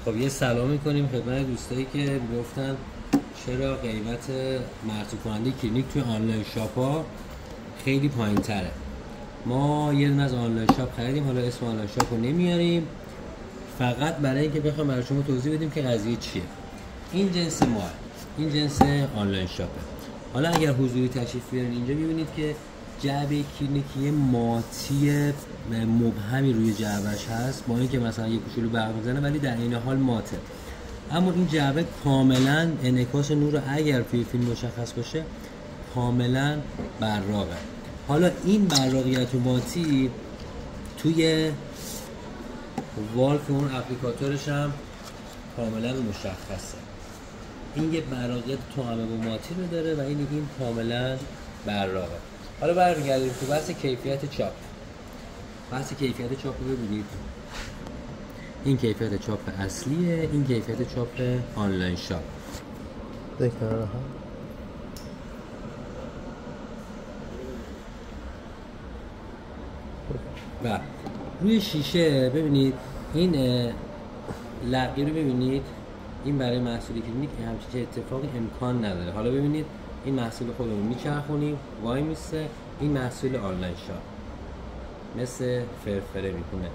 خب یه سلام میکنیم خدمت دوستایی که گفتن چرا قیمت مرتب کننده کلینیک توی آنلاین شاپ ها خیلی پایین تره. ما یه دونه از آنلاین شاپ خریدیم، حالا اسم آنلاین شاپ رو نمیاریم، فقط برای اینکه بخوام برای شما توضیح بدیم که قضیه چیه. این جنس ما، این جنس آنلاین شاپه. حالا اگر حضوری تشریف بیارین اینجا ببینید که جعبه کلینیکی ماتی مبهمی روی جعبهش هست، با اینکه مثلا یه کوچولو برق میزنه ولی در این حال ماته. اما این جعبه کاملا انعکاس نور اگر توی فیلم مشخص باشه کاملا براقه. حالا این براقیت ماتی توی والف اون اپلیکاتورش هم کاملا مشخصه. این یه براقیت توأمه با ماتی رو داره و این کاملا براقه. حالا برمیگردیم تو بحث کیفیت چاپ. بحث کیفیت چاپ رو ببینید. این کیفیت چاپ اصلیه، این کیفیت چاپ آنلاین شاپ. و روی شیشه ببینید این لقی رو ببینید، این برای محصول کلینیک همچین اتفاقی امکان نداره. حالا ببینید این محصول خودمون میچرخونیم وای میسته، این محصول آنلاین شاپ مثل فرفره میکنه.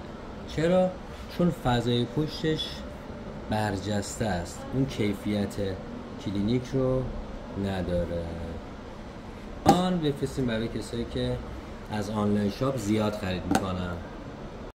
چرا؟ چون فضای پشتش برجسته است، اون کیفیت کلینیک رو نداره. آن بفرستیم برای کسایی که از آنلاین شاپ زیاد خرید میکنن.